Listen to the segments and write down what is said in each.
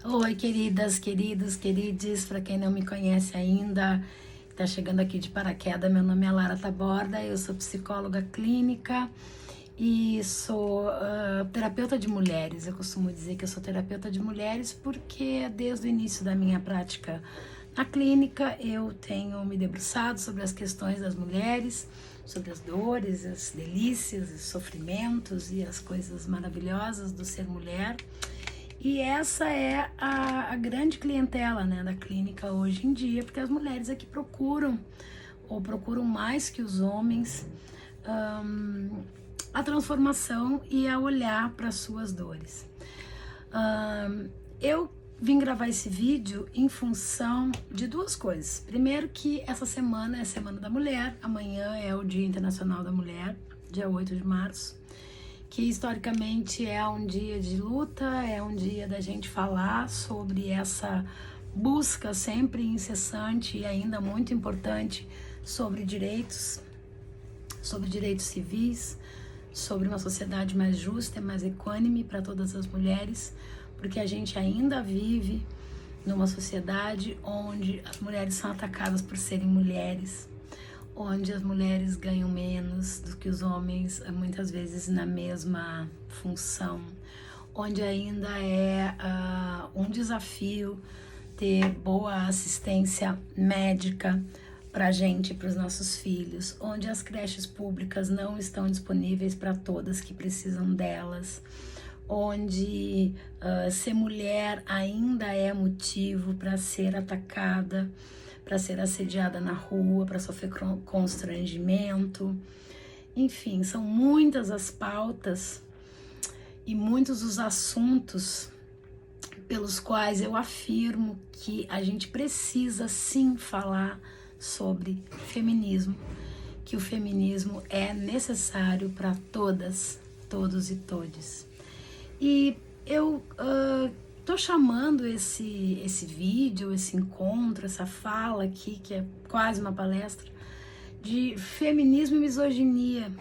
Oi, queridas, queridos, querides, para quem não me conhece ainda, está chegando aqui de paraquedas, meu nome é Lara Taborda, eu sou psicóloga clínica e sou terapeuta de mulheres. Eu costumo dizer que eu sou terapeuta de mulheres porque desde o início da minha prática na clínica eu tenho me debruçado sobre as questões das mulheres, sobre as dores, as delícias, os sofrimentos e as coisas maravilhosas do ser mulher. E essa é a grande clientela, né, da clínica hoje em dia, porque as mulheres aqui procuram, ou procuram mais que os homens, a transformação e a olhar para as suas dores. Eu vim gravar esse vídeo em função de duas coisas. Primeiro que essa semana é a Semana da Mulher, amanhã é o Dia Internacional da Mulher, dia 8 de março, que historicamente é um dia de luta, é um dia da gente falar sobre essa busca sempre incessante e ainda muito importante sobre direitos civis, sobre uma sociedade mais justa e mais equânime para todas as mulheres, porque a gente ainda vive numa sociedade onde as mulheres são atacadas por serem mulheres, onde as mulheres ganham menos do que os homens, muitas vezes na mesma função, onde ainda é um desafio ter boa assistência médica para a gente e para os nossos filhos, onde as creches públicas não estão disponíveis para todas que precisam delas, onde ser mulher ainda é motivo para ser atacada, para ser assediada na rua, para sofrer constrangimento. Enfim, são muitas as pautas e muitos os assuntos pelos quais eu afirmo que a gente precisa sim falar sobre feminismo, que o feminismo é necessário para todas, todos e todes. E eu tô chamando esse vídeo, esse encontro, essa fala aqui, que é quase uma palestra, de feminismo e misoginia,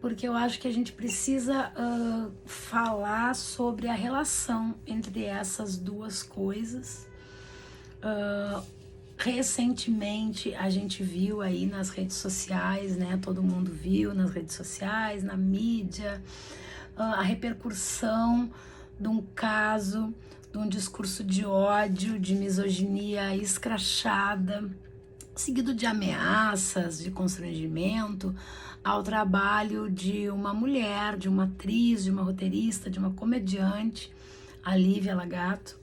porque eu acho que a gente precisa falar sobre a relação entre essas duas coisas. Recentemente a gente viu aí nas redes sociais, né? Todo mundo viu nas redes sociais, na mídia, a repercussão de um caso, de um discurso de ódio, de misoginia escrachada, seguido de ameaças, de constrangimento ao trabalho de uma mulher, de uma atriz, de uma roteirista, de uma comediante, a Lívia Lagato.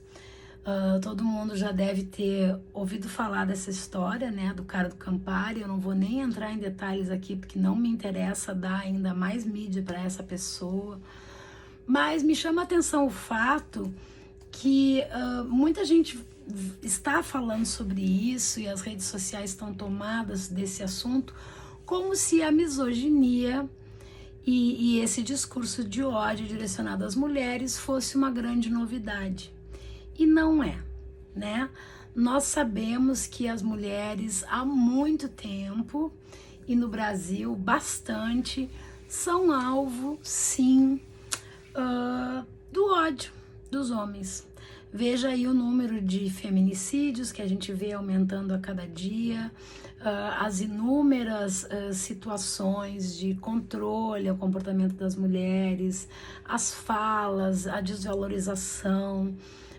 Todo mundo já deve ter ouvido falar dessa história, né, do cara do Campari. Eu não vou nem entrar em detalhes aqui, porque não me interessa dar ainda mais mídia para essa pessoa. Mas me chama a atenção o fato que muita gente está falando sobre isso e as redes sociais estão tomadas desse assunto, como se a misoginia e esse discurso de ódio direcionado às mulheres fosse uma grande novidade. E não é, né? Nós sabemos que as mulheres há muito tempo, e no Brasil bastante, são alvo, sim, do ódio dos homens. Veja aí o número de feminicídios que a gente vê aumentando a cada dia, as inúmeras situações de controle ao comportamento das mulheres, as falas, a desvalorização,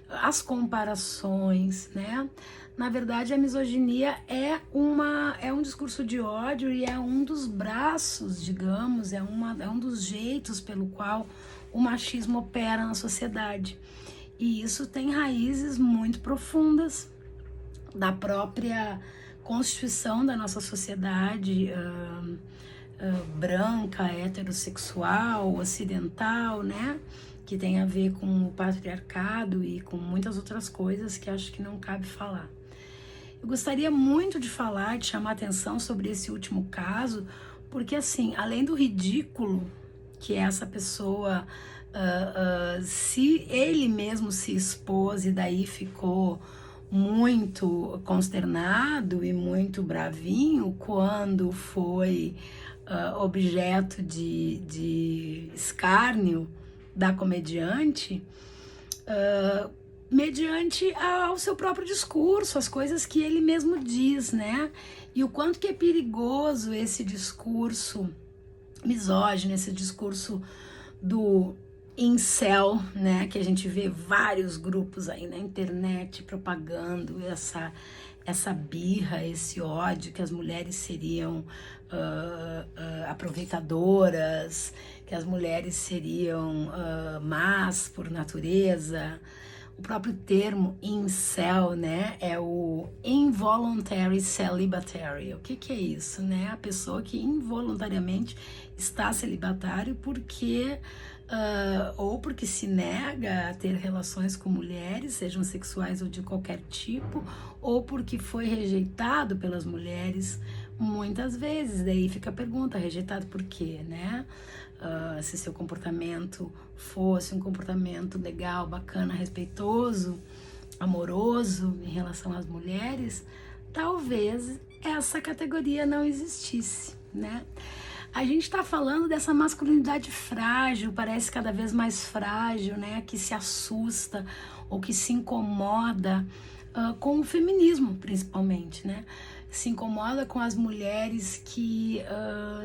as comparações, né? Na verdade, a misoginia é um discurso de ódio e é um dos braços, digamos, é um dos jeitos pelo qual o machismo opera na sociedade. E isso tem raízes muito profundas da própria constituição da nossa sociedade branca, heterossexual, ocidental, né? Que tem a ver com o patriarcado e com muitas outras coisas que acho que não cabe falar. Eu gostaria muito de falar, de chamar atenção sobre esse último caso, porque assim, além do ridículo que essa pessoa, se ele mesmo se expôs e daí ficou muito consternado e muito bravinho quando foi objeto de escárnio da comediante, mediante ao seu próprio discurso, as coisas que ele mesmo diz, né? E o quanto que é perigoso esse discurso misógino, esse discurso do incel, né? Que a gente vê vários grupos aí na internet propagando essa birra, esse ódio, que as mulheres seriam aproveitadoras, que as mulheres seriam más por natureza. O próprio termo incel, né, é o involuntary celibate. O que é isso, né? A pessoa que involuntariamente está celibatário porque ou porque se nega a ter relações com mulheres, sejam sexuais ou de qualquer tipo, ou porque foi rejeitado pelas mulheres muitas vezes. Daí fica a pergunta, rejeitado por quê, né? Se seu comportamento fosse um comportamento legal, bacana, respeitoso, amoroso em relação às mulheres, talvez essa categoria não existisse, né? A gente está falando dessa masculinidade frágil, parece cada vez mais frágil, né? Que se assusta ou que se incomoda com o feminismo, principalmente, né? Se incomoda com as mulheres que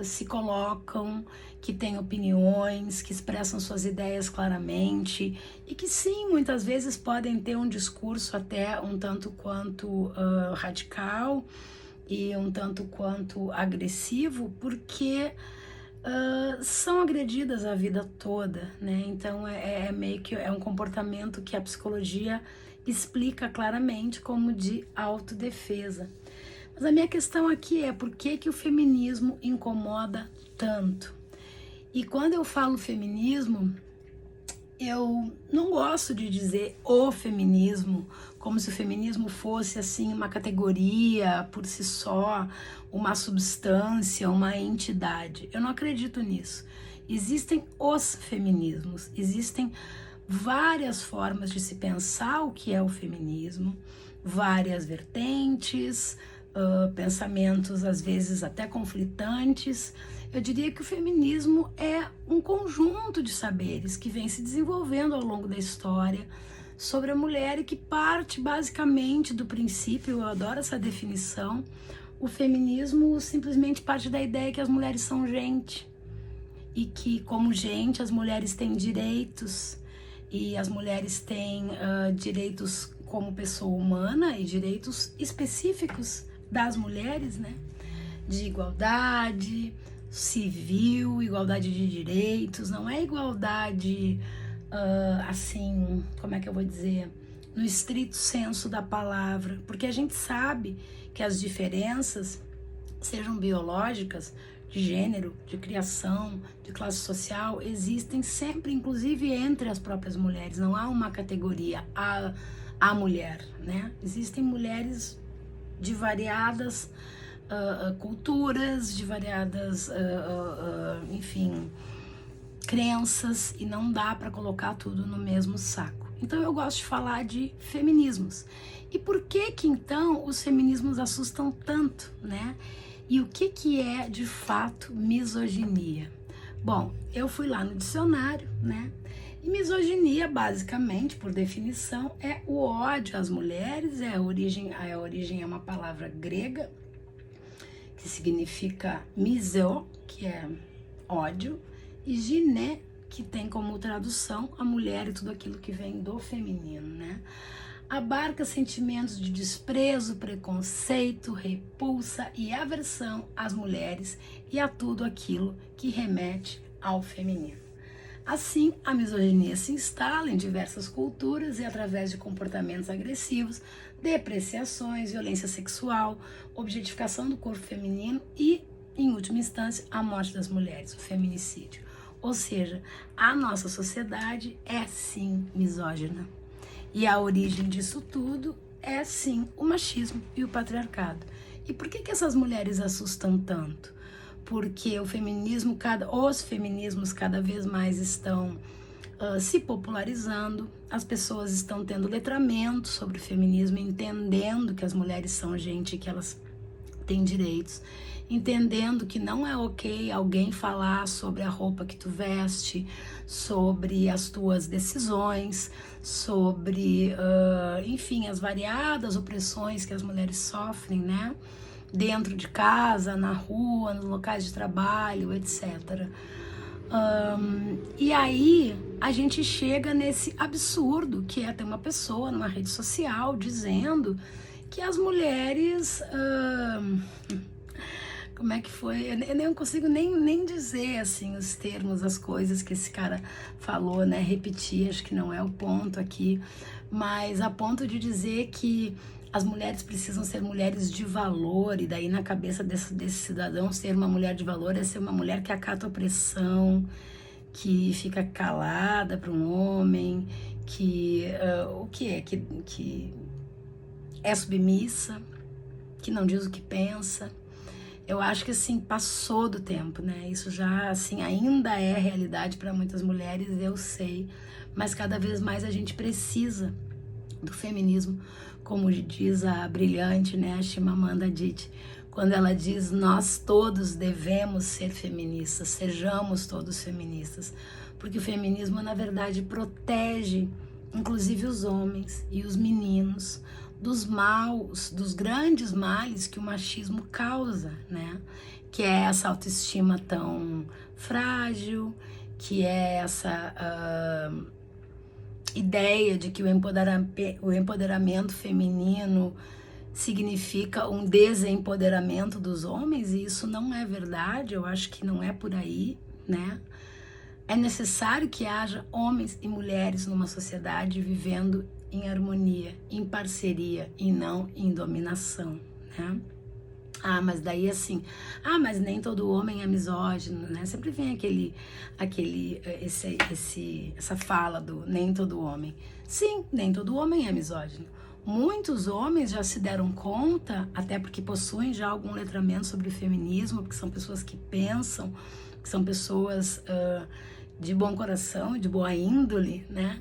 se colocam, que têm opiniões, que expressam suas ideias claramente e que sim, muitas vezes podem ter um discurso até um tanto quanto radical e um tanto quanto agressivo, porque são agredidas a vida toda, né? Então meio que é um comportamento que a psicologia explica claramente como de autodefesa. Mas a minha questão aqui é por que o feminismo incomoda tanto? E quando eu falo feminismo, eu não gosto de dizer o feminismo, como se o feminismo fosse assim uma categoria por si só, uma substância, uma entidade. Eu não acredito nisso. Existem os feminismos, existem várias formas de se pensar o que é o feminismo, várias vertentes, pensamentos às vezes até conflitantes. Eu diria que o feminismo é um conjunto de saberes que vem se desenvolvendo ao longo da história sobre a mulher e que parte basicamente do princípio, eu adoro essa definição, o feminismo simplesmente parte da ideia que as mulheres são gente e que, como gente, as mulheres têm direitos e as mulheres têm direitos como pessoa humana e direitos específicos das mulheres, né? De igualdade civil, igualdade de direitos, não é igualdade assim, como é que eu vou dizer, no estrito senso da palavra, porque a gente sabe que as diferenças, sejam biológicas, de gênero, de criação, de classe social, existem sempre, inclusive entre as próprias mulheres. Não há uma categoria a mulher, né? Existem mulheres de variadas culturas, de variadas, enfim, crenças, e não dá para colocar tudo no mesmo saco. Então eu gosto de falar de feminismos. E por que então os feminismos assustam tanto, né? E o que é de fato misoginia? Bom, eu fui lá no dicionário, né? E misoginia, basicamente, por definição, é o ódio às mulheres. A origem é uma palavra grega que significa miseo, que é ódio, e giné, que tem como tradução a mulher e tudo aquilo que vem do feminino, né? Abarca sentimentos de desprezo, preconceito, repulsa e aversão às mulheres e a tudo aquilo que remete ao feminino. Assim, a misoginia se instala em diversas culturas e através de comportamentos agressivos, depreciações, violência sexual, objetificação do corpo feminino e, em última instância, a morte das mulheres, o feminicídio. Ou seja, a nossa sociedade é sim misógina. E a origem disso tudo é sim o machismo e o patriarcado. E por que essas mulheres assustam tanto? Porque os feminismos cada vez mais estão se popularizando, as pessoas estão tendo letramento sobre o feminismo, entendendo que as mulheres são gente, que elas têm direitos. entendendo que não é ok alguém falar sobre a roupa que tu veste, sobre as tuas decisões, sobre, enfim, as variadas opressões que as mulheres sofrem, né? Dentro de casa, na rua, nos locais de trabalho, etc. E aí a gente chega nesse absurdo que é ter uma pessoa numa rede social dizendo que as mulheres... como é que foi? Eu não consigo nem dizer assim os termos, as coisas que esse cara falou, né? Repetir, acho que não é o ponto aqui, mas a ponto de dizer que as mulheres precisam ser mulheres de valor, e daí na cabeça desse cidadão ser uma mulher de valor é ser uma mulher que acata a opressão, que fica calada para um homem, que o que é? Que é submissa, que não diz o que pensa. Eu acho que assim, passou do tempo, né? Isso já assim ainda é realidade para muitas mulheres, eu sei, mas cada vez mais a gente precisa do feminismo, como diz a brilhante, né, a Chimamanda Adichie, quando ela diz: nós todos devemos ser feministas, sejamos todos feministas, porque o feminismo na verdade protege inclusive os homens e os meninos dos maus, dos grandes males que o machismo causa, né? Que é essa autoestima tão frágil, que é essa ideia de que o empoderamento feminino significa um desempoderamento dos homens, e isso não é verdade, eu acho que não é por aí, né? É necessário que haja homens e mulheres numa sociedade vivendo em harmonia, em parceria e não em dominação, né? Mas daí assim, mas nem todo homem é misógino, né? Sempre vem essa fala do nem todo homem. Sim, nem todo homem é misógino. Muitos homens já se deram conta, até porque possuem já algum letramento sobre o feminismo, porque são pessoas que pensam, que são pessoas de bom coração, de boa índole, né?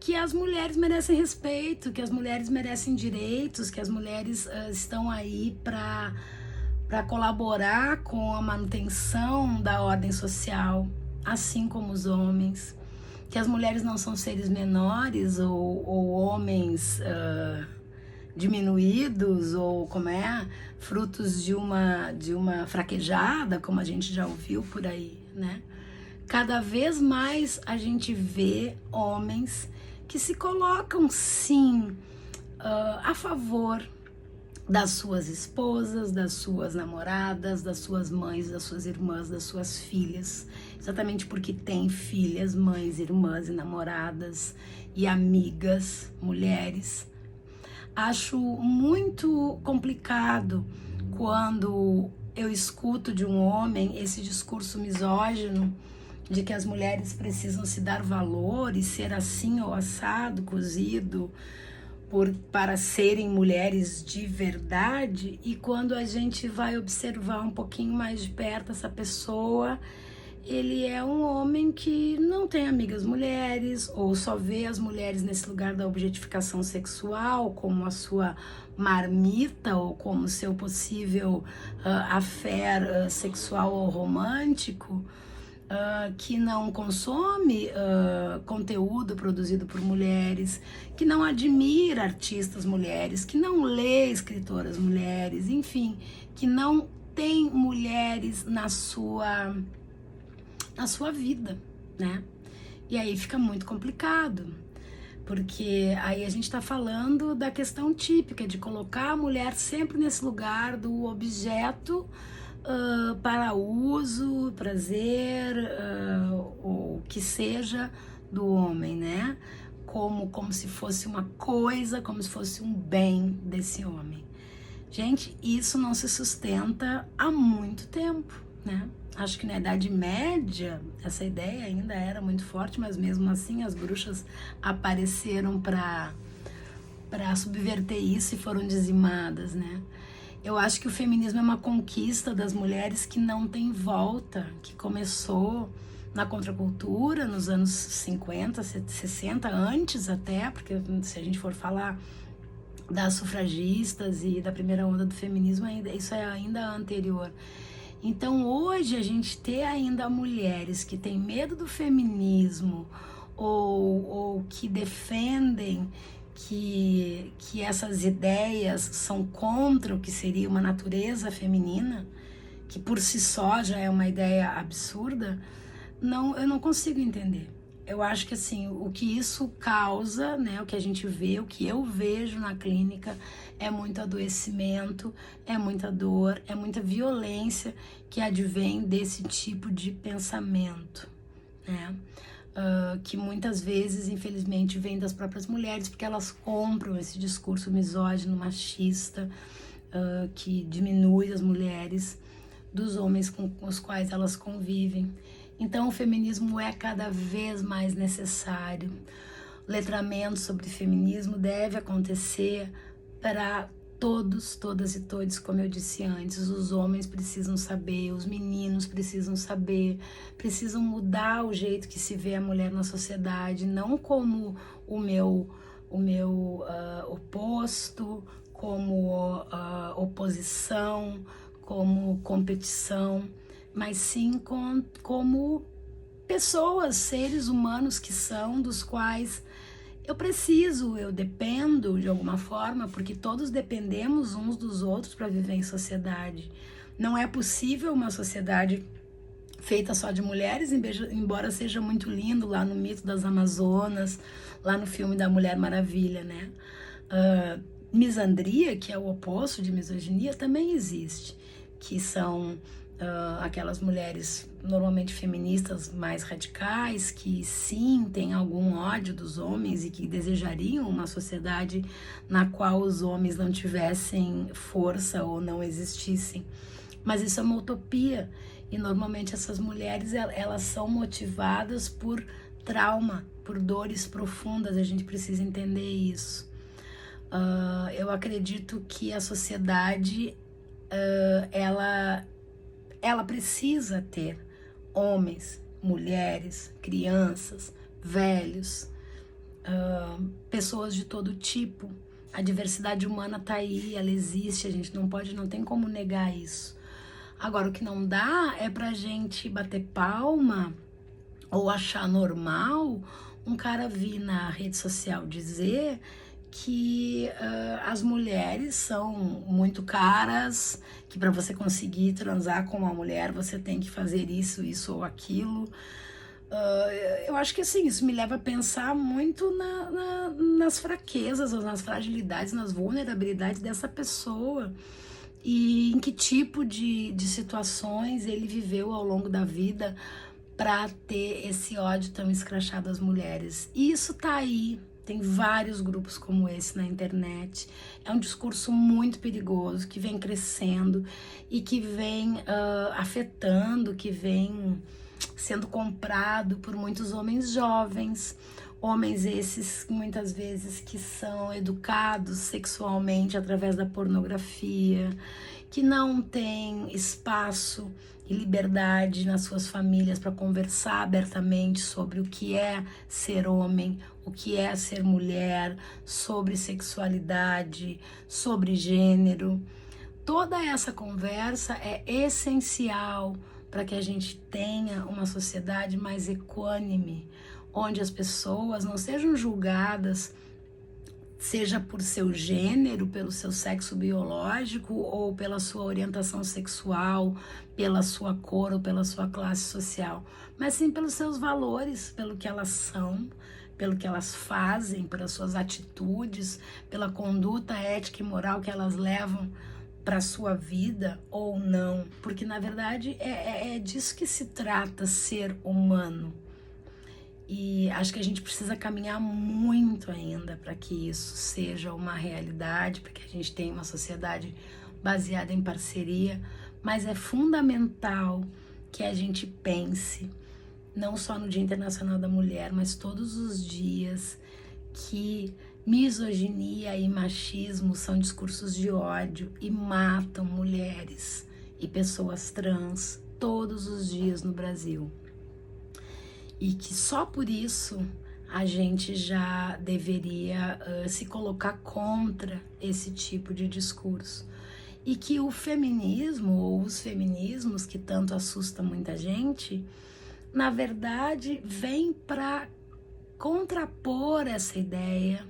Que as mulheres merecem respeito, que as mulheres merecem direitos, que as mulheres estão aí para colaborar com a manutenção da ordem social, assim como os homens, que as mulheres não são seres menores ou homens diminuídos, ou frutos de uma fraquejada, como a gente já ouviu por aí, né? Cada vez mais a gente vê homens que se colocam, sim, a favor das suas esposas, das suas namoradas, das suas mães, das suas irmãs, das suas filhas, exatamente porque tem filhas, mães, irmãs e namoradas e amigas, mulheres. Acho muito complicado quando eu escuto de um homem esse discurso misógino de que as mulheres precisam se dar valor e ser assim ou assado, cozido, para serem mulheres de verdade, e quando a gente vai observar um pouquinho mais de perto essa pessoa, ele é um homem que não tem amigas mulheres, ou só vê as mulheres nesse lugar da objetificação sexual, como a sua marmita, ou como seu possível affair sexual ou romântico, que não consome conteúdo produzido por mulheres, que não admira artistas mulheres, que não lê escritoras mulheres, enfim, que não tem mulheres na sua vida, né? E aí fica muito complicado, porque aí a gente está falando da questão típica de colocar a mulher sempre nesse lugar do objeto para uso, prazer, ou que seja do homem, né? Como se fosse uma coisa, como se fosse um bem desse homem. Gente, isso não se sustenta há muito tempo, né? Acho que na Idade Média essa ideia ainda era muito forte, mas mesmo assim as bruxas apareceram para subverter isso e foram dizimadas, né? Eu acho que o feminismo é uma conquista das mulheres que não tem volta, que começou na contracultura nos anos 50, 60, antes até, porque se a gente for falar das sufragistas e da primeira onda do feminismo, isso é ainda anterior. Então hoje a gente ter ainda mulheres que têm medo do feminismo ou que defendem que essas ideias são contra o que seria uma natureza feminina, que por si só já é uma ideia absurda, eu não consigo entender. Eu acho que assim, o que isso causa, né, o que a gente vê, o que eu vejo na clínica é muito adoecimento, é muita dor, é muita violência que advém desse tipo de pensamento, né? Que muitas vezes, infelizmente, vem das próprias mulheres, porque elas compram esse discurso misógino, machista, que diminui as mulheres dos homens com os quais elas convivem. Então o feminismo é cada vez mais necessário. O letramento sobre feminismo deve acontecer para todos, todas e todos, como eu disse antes. Os homens precisam saber, os meninos precisam saber, precisam mudar o jeito que se vê a mulher na sociedade, não como o meu oposto, como oposição, como competição, mas sim como pessoas, seres humanos que são, dos quais eu dependo de alguma forma, porque todos dependemos uns dos outros para viver em sociedade. Não é possível uma sociedade feita só de mulheres, embora seja muito lindo lá no mito das Amazonas, lá no filme da Mulher Maravilha, né? Misandria, que é o oposto de misoginia, também existe, que são aquelas mulheres normalmente feministas mais radicais, que sim, têm algum ódio dos homens e que desejariam uma sociedade na qual os homens não tivessem força ou não existissem. Mas isso é uma utopia, e normalmente essas mulheres, elas são motivadas por trauma, por dores profundas. A gente precisa entender isso. Eu acredito que a sociedade, ela precisa ter homens, mulheres, crianças, velhos, pessoas de todo tipo. A diversidade humana tá aí, ela existe, a gente não tem como negar isso. Agora, o que não dá é pra gente bater palma ou achar normal um cara vir na rede social dizer que as mulheres são muito caras, que para você conseguir transar com uma mulher você tem que fazer isso ou aquilo. Eu acho que assim, isso me leva a pensar muito nas fraquezas, nas fragilidades, nas vulnerabilidades dessa pessoa, e em que tipo de situações ele viveu ao longo da vida para ter esse ódio tão escrachado às mulheres. E isso tá aí. Tem vários grupos como esse na internet. É um discurso muito perigoso, que vem crescendo e que vem afetando, que vem sendo comprado por muitos homens jovens. Homens esses, muitas vezes, que são educados sexualmente através da pornografia, que não têm espaço e liberdade nas suas famílias para conversar abertamente sobre o que é ser homem, o que é ser mulher, sobre sexualidade, sobre gênero. Toda essa conversa é essencial para que a gente tenha uma sociedade mais equânime, onde as pessoas não sejam julgadas, seja por seu gênero, pelo seu sexo biológico ou pela sua orientação sexual, pela sua cor ou pela sua classe social, mas sim pelos seus valores, pelo que elas são, pelo que elas fazem, pelas suas atitudes, pela conduta ética e moral que elas levam para a sua vida ou não, porque na verdade é disso que se trata ser humano. E acho que a gente precisa caminhar muito ainda para que isso seja uma realidade, para que a gente tenha uma sociedade baseada em parceria, mas é fundamental que a gente pense, não só no Dia Internacional da Mulher, mas todos os dias, que misoginia e machismo são discursos de ódio e matam mulheres e pessoas trans todos os dias no Brasil. E que só por isso a gente já deveria se colocar contra esse tipo de discurso. E que o feminismo, ou os feminismos que tanto assustam muita gente, na verdade vem para contrapor essa ideia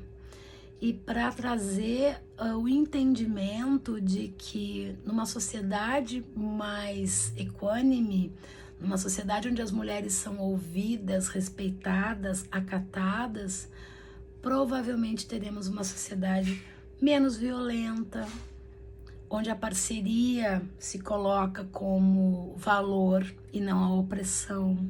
e para trazer o entendimento de que numa sociedade mais equânime, numa sociedade onde as mulheres são ouvidas, respeitadas, acatadas, provavelmente teremos uma sociedade menos violenta, onde a parceria se coloca como valor e não a opressão.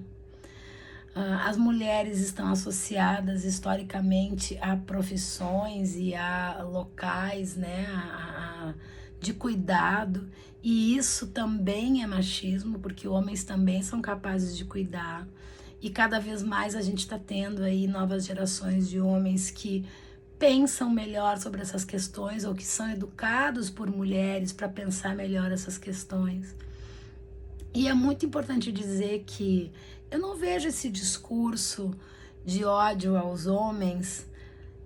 As mulheres estão associadas historicamente a profissões e a locais, né, de cuidado, e isso também é machismo, porque homens também são capazes de cuidar, e cada vez mais a gente está tendo aí novas gerações de homens que pensam melhor sobre essas questões, ou que são educados por mulheres para pensar melhor essas questões. E é muito importante dizer que eu não vejo esse discurso de ódio aos homens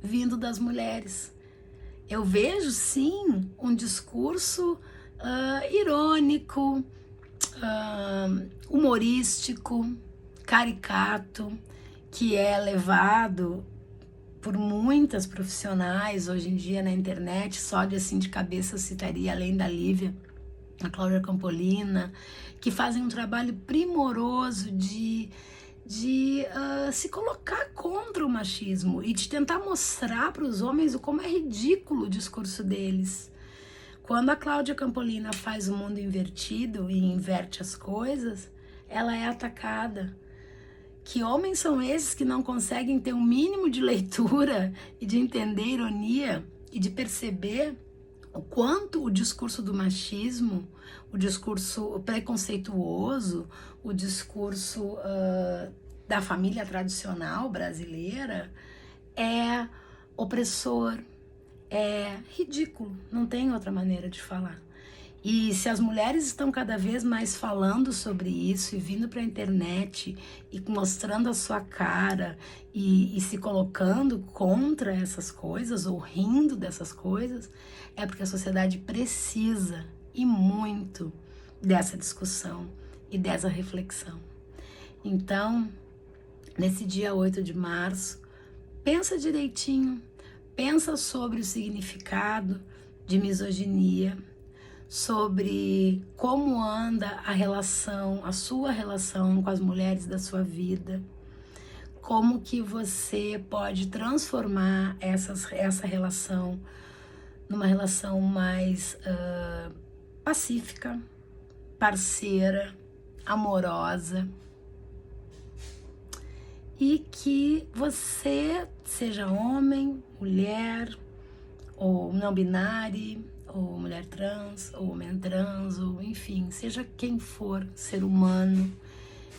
vindo das mulheres. Eu vejo, sim, um discurso irônico, humorístico, caricato, que é levado por muitas profissionais hoje em dia na internet. Só de cabeça eu citaria, além da Lívia, a Cláudia Campolina, que fazem um trabalho primoroso de se colocar contra o machismo e de tentar mostrar para os homens o como é ridículo o discurso deles. Quando a Cláudia Campolina faz o mundo invertido e inverte as coisas, ela é atacada. Que homens são esses que não conseguem ter um mínimo de leitura e de entender ironia e de perceber o quanto o discurso do machismo, o discurso preconceituoso, o discurso da família tradicional brasileira é opressor, é ridículo, não tem outra maneira de falar. E se as mulheres estão cada vez mais falando sobre isso e vindo para a internet e mostrando a sua cara e se colocando contra essas coisas ou rindo dessas coisas, é porque a sociedade precisa e muito dessa discussão e dessa reflexão. Então, nesse dia 8 de março, pensa direitinho, pensa sobre o significado de misoginia, sobre como anda a sua relação com as mulheres da sua vida, como que você pode transformar essa relação numa relação mais pacífica, parceira, amorosa, e que você, seja homem, mulher, ou não binário, ou mulher trans, ou homem trans, ou enfim, seja quem for ser humano,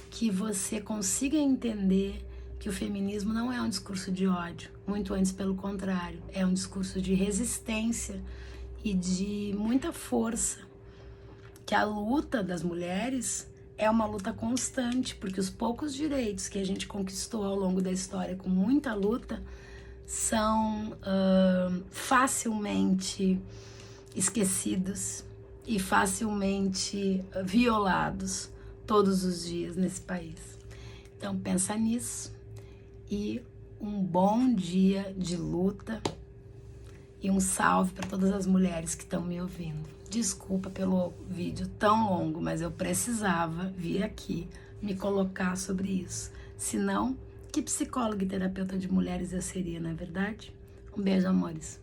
que você consiga entender que o feminismo não é um discurso de ódio, muito antes pelo contrário, é um discurso de resistência e de muita força, que a luta das mulheres é uma luta constante, porque os poucos direitos que a gente conquistou ao longo da história com muita luta são facilmente esquecidos e facilmente violados todos os dias nesse país. Então pensa nisso e um bom dia de luta e um salve para todas as mulheres que estão me ouvindo. Desculpa pelo vídeo tão longo, mas eu precisava vir aqui me colocar sobre isso. Senão, que psicóloga e terapeuta de mulheres eu seria, não é verdade? Um beijo, amores.